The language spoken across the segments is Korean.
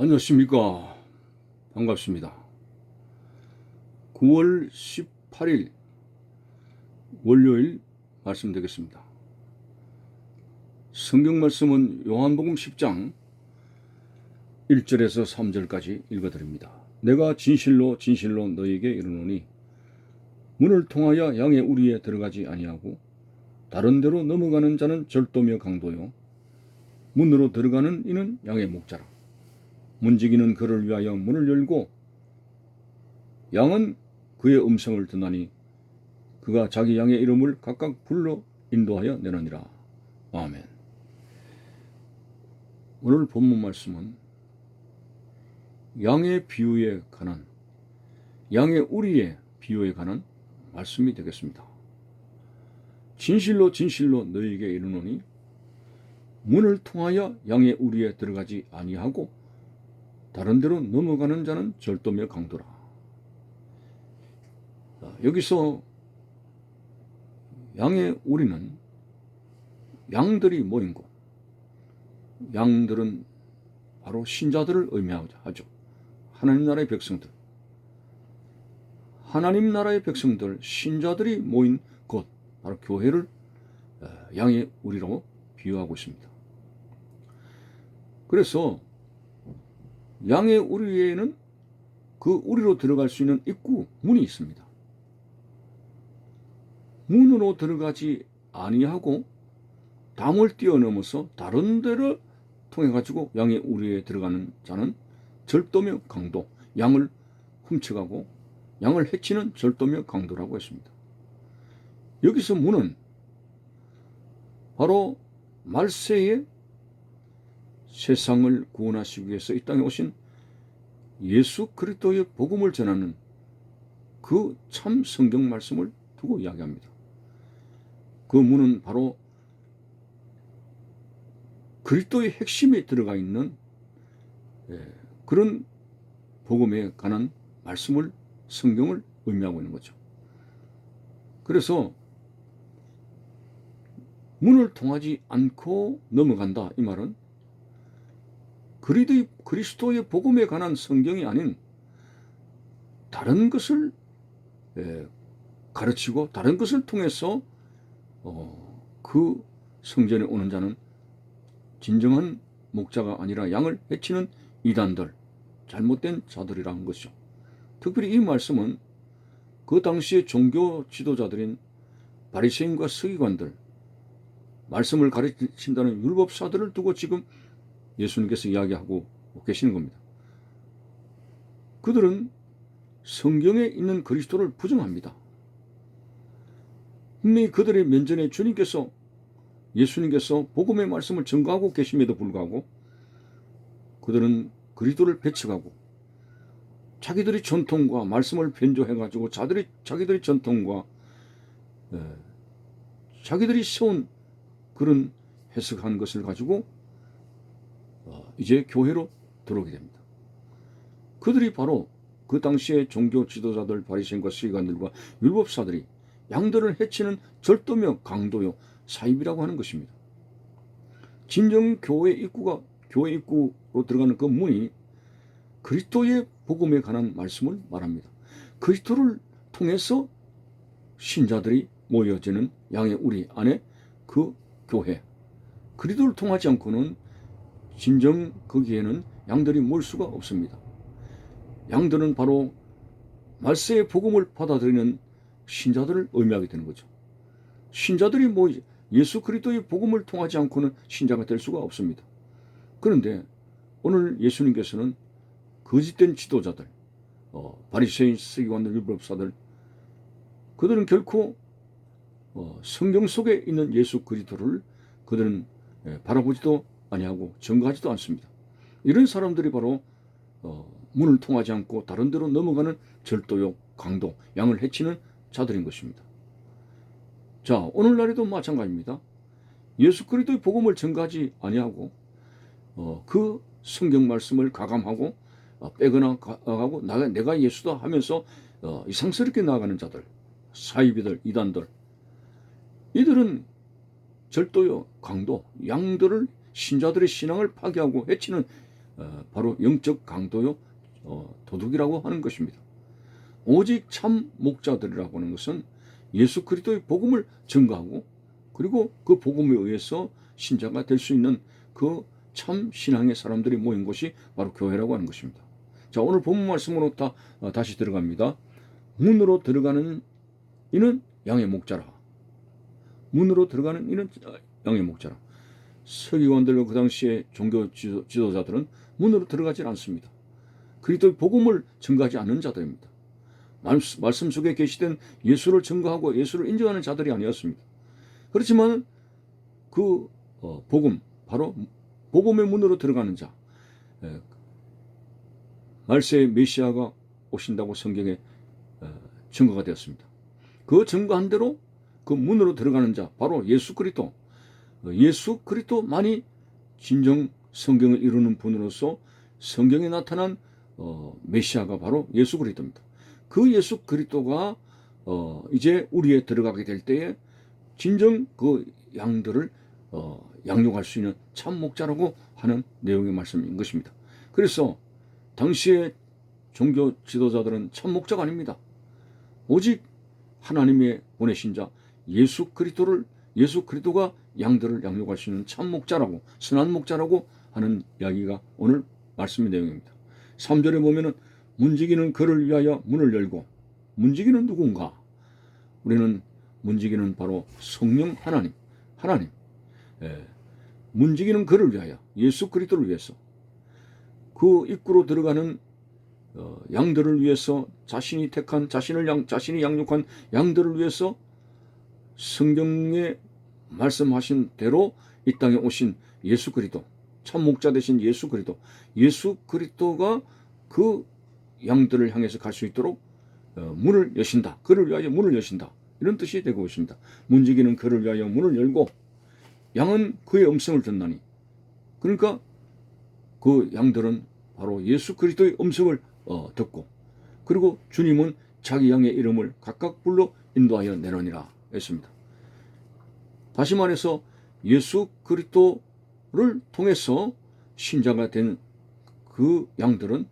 안녕하십니까. 반갑습니다. 9월 18일 월요일 말씀드리겠습니다. 성경 말씀은 요한복음 10장 1절에서 3절까지 읽어드립니다. 내가 진실로 진실로 너희에게 이르노니 문을 통하여 양의 우리에 들어가지 아니하고 다른 데로 넘어가는 자는 절도며 강도요 문으로 들어가는 이는 양의 목자라. 문지기는 그를 위하여 문을 열고 양은 그의 음성을 듣나니 그가 자기 양의 이름을 각각 불러 인도하여 내느니라. 아멘. 오늘 본문 말씀은 양의 비유에 관한, 양의 우리의 비유에 관한 말씀이 되겠습니다. 진실로 진실로 너희에게 이르노니 문을 통하여 양의 우리에 들어가지 아니하고 다른 데로 넘어가는 자는 절도며 강도라. 여기서 양의 우리는 양들이 모인 곳, 양들은 바로 신자들을 의미하죠. 하나님 나라의 백성들, 하나님 나라의 백성들, 신자들이 모인 곳, 바로 교회를 양의 우리로 비유하고 있습니다. 그래서 양의 우리에는 그 우리로 들어갈 수 있는 입구, 문이 있습니다. 문으로 들어가지 아니하고 담을 뛰어넘어서 다른 데를 통해 가지고 양의 우리에 들어가는 자는 절도며 강도, 양을 훔쳐가고 양을 해치는 절도며 강도라고 했습니다. 여기서 문은 바로 말세에 세상을 구원하시기 위해서 이 땅에 오신 예수 그리스도의 복음을 전하는 그 참 성경 말씀을 두고 이야기합니다. 그 문은 바로 그리스도의 핵심에 들어가 있는 그런 복음에 관한 말씀을, 성경을 의미하고 있는 거죠. 그래서 문을 통하지 않고 넘어간다, 이 말은 그리스도의 복음에 관한 성경이 아닌 다른 것을 가르치고 다른 것을 통해서 그 성전에 오는 자는 진정한 목자가 아니라 양을 해치는 이단들, 잘못된 자들이라는 것이죠. 특별히 이 말씀은 그 당시의 종교 지도자들인 바리새인과 서기관들, 말씀을 가르친다는 율법사들을 두고 지금 예수님께서 이야기하고 계시는 겁니다. 그들은 성경에 있는 그리스도를 부정합니다. 분명히 그들의 면전에 예수님께서 복음의 말씀을 전가하고 계심에도 불구하고 그들은 그리스도를 배척하고 자기들의 전통과 말씀을 변조해가지고 자기들의 전통과 자기들이 세운 그런 해석한 것을 가지고 이제 교회로 들어오게 됩니다. 그들이 바로 그 당시의 종교 지도자들, 바리새인과 서기관들과 율법사들이 양들을 해치는 절도며 강도요 사입이라고 하는 것입니다. 진정 교회 입구로 들어가는 그 문이 그리스도의 복음에 관한 말씀을 말합니다. 그리스도를 통해서 신자들이 모여지는 양의 우리 안에 그 교회, 그리스도를 통하지 않고는 진정 거기에는 양들이 모일 수가 없습니다. 양들은 바로 말세의 복음을 받아들이는 신자들을 의미하게 되는 거죠. 신자들이 예수 그리스도의 복음을 통하지 않고는 신자가 될 수가 없습니다. 그런데 오늘 예수님께서는 거짓된 지도자들, 바리새인, 서기관들, 율법사들, 그들은 결코 성경 속에 있는 예수 그리스도를 그들은 바라보지도 아니하고 전가하지도 않습니다. 이런 사람들이 바로 문을 통하지 않고 다른 데로 넘어가는 절도요, 강도, 양을 해치는 자들인 것입니다. 자, 오늘날에도 마찬가지입니다. 예수 그리스도의 복음을 전가하지 아니하고 그 성경 말씀을 가감하고 빼거나 가고 내가 예수다 하면서 이상스럽게 나아가는 자들, 사이비들, 이단들, 이들은 절도요, 강도, 양들을, 신자들의 신앙을 파괴하고 해치는 바로 영적 강도요, 도둑이라고 하는 것입니다. 오직 참 목자들이라고 하는 것은 예수 그리스도의 복음을 증거하고 그리고 그 복음에 의해서 신자가 될 수 있는 그 참 신앙의 사람들이 모인 곳이 바로 교회라고 하는 것입니다. 자, 오늘 본문 말씀으로 다시 들어갑니다. 문으로 들어가는 이는 양의 목자라. 문으로 들어가는 이는 양의 목자라. 서기관들과 그 당시에 종교 지도자들은 문으로 들어가지 않습니다. 그리스도의 복음을 증거하지 않는 자들입니다. 말씀 속에 계시된 예수를 증거하고 예수를 인정하는 자들이 아니었습니다. 그렇지만 그 복음, 바로 복음의 문으로 들어가는 자, 말세의 메시아가 오신다고 성경에 증거가 되었습니다. 그 증거한 대로 그 문으로 들어가는 자, 바로 예수 그리스도, 예수 그리스도만이 진정 성경을 이루는 분으로서 성경에 나타난 메시아가 바로 예수 그리스도입니다. 그 예수 그리스도가 이제 우리에 들어가게 될 때에 진정 그 양들을 양육할 수 있는 참 목자라고 하는 내용의 말씀인 것입니다. 그래서 당시의 종교 지도자들은 참 목자가 아닙니다. 오직 하나님의 보내신 자 예수 그리스도가 양들을 양육할 수 있는 참 목자라고, 선한 목자라고 하는 이야기가 오늘 말씀의 내용입니다. 3절에 보면은 문지기는 그를 위하여 문을 열고, 문지기는 누군가? 우리는 문지기는 바로 성령 하나님. 문지기는 그를 위하여, 예수 그리스도를 위해서, 그 입구로 들어가는 양들을 위해서, 자신이 택한 자신이 양육한 양들을 위해서 성경에 말씀하신 대로 이 땅에 오신 예수 그리스도, 참 목자 되신 예수 그리스도가 그 양들을 향해서 갈 수 있도록 문을 여신다. 그를 위하여 문을 여신다. 이런 뜻이 되고 있습니다. 문지기는 그를 위하여 문을 열고 양은 그의 음성을 듣나니, 그러니까 그 양들은 바로 예수 그리스도의 음성을 듣고, 그리고 주님은 자기 양의 이름을 각각 불러 인도하여 내노니라 했습니다. 다시 말해서 예수 그리스도를 통해서 신자가 된 그 양들은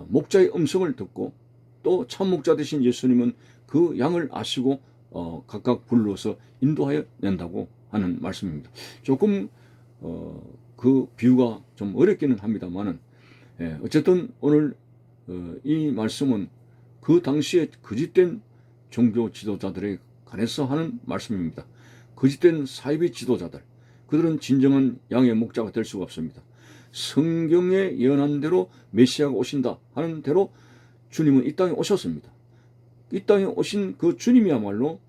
목자의 음성을 듣고, 또 참 목자 되신 예수님은 그 양을 아시고 각각 불러서 인도하여 낸다고 하는 말씀입니다. 조금 그 비유가 좀 어렵기는 합니다만은, 어쨌든 오늘 이 말씀은 그 당시에 거짓된 종교 지도자들에 관해서 하는 말씀입니다. 거짓된 사이비 지도자들, 그들은 진정한 양의 목자가 될 수가 없습니다. 성경에 예언한 대로 메시아가 오신다 하는 대로 주님은 이 땅에 오셨습니다. 이 땅에 오신 그 주님이야말로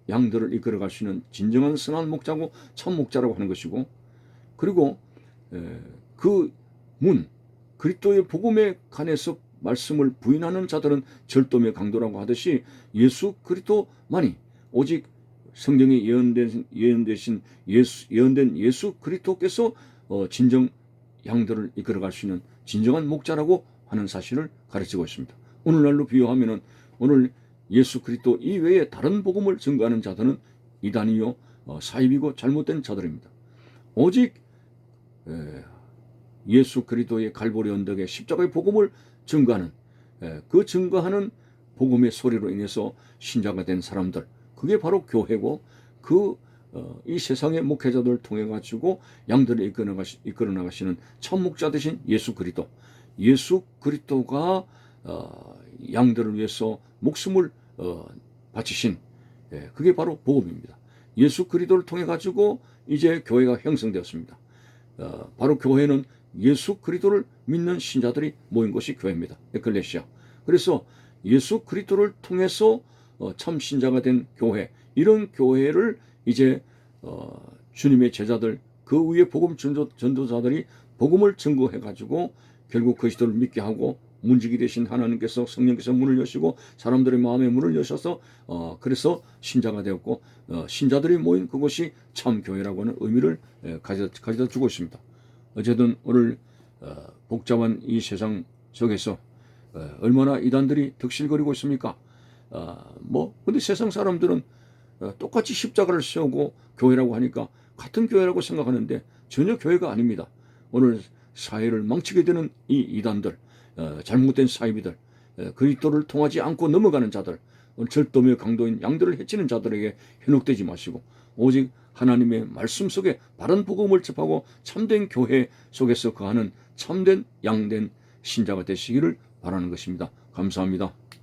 양들을 이끌어갈 수 있는 진정한 선한 목자고 참 목자라고 하는 것이고, 그리고 그 문, 그리스도의 복음에 관해서 말씀을 부인하는 자들은 절도의 강도라고 하듯이 예수 그리스도만이, 오직 성경에 예언된 예수 그리스도께서 진정 양들을 이끌어갈 수 있는 진정한 목자라고 하는 사실을 가르치고 있습니다. 오늘날로 비유하면은, 오늘 예수 그리스도 이외에 다른 복음을 증거하는 자들은 이단이요, 사입이고 잘못된 자들입니다. 오직 예수 그리스도의 갈보리 언덕의 십자가의 복음을 증거하는, 그 증거하는 복음의 소리로 인해서 신자가 된 사람들, 그게 바로 교회고, 이 세상의 목회자들을 통해 가지고 양들을 이끌어 나가시는 참 목자 되신 예수 그리스도가 양들을 위해서 목숨을 바치신, 그게 바로 복음입니다. 예수 그리스도를 통해 가지고 이제 교회가 형성되었습니다. 바로 교회는 예수 그리스도를 믿는 신자들이 모인 것이 교회입니다. 에클레시아. 그래서 예수 그리스도를 통해서 참 신자가 된 교회, 이런 교회를 이제 주님의 제자들, 그 위에 복음 전도자들이 복음을 증거해 가지고 결국 그리스도를 믿게 하고, 문지기 되신 하나님께서, 성령께서 문을 여시고 사람들의 마음에 문을 여셔서 그래서 신자가 되었고, 신자들이 모인 그것이 참 교회라고 하는 의미를 가져다 주고 있습니다. 어쨌든 오늘 복잡한 이 세상 속에서 얼마나 이단들이 득실거리고 있습니까? 근데 세상 사람들은 똑같이 십자가를 세우고 교회라고 하니까 같은 교회라고 생각하는데 전혀 교회가 아닙니다. 오늘 사회를 망치게 되는 이 이단들, 잘못된 사이비들, 그리스도를 통하지 않고 넘어가는 자들, 절도며 강도인 양들을 해치는 자들에게 현혹되지 마시고 오직 하나님의 말씀 속에 바른 복음을 접하고 참된 교회 속에서 거하는 참된 양된 신자가 되시기를 바라는 것입니다. 감사합니다.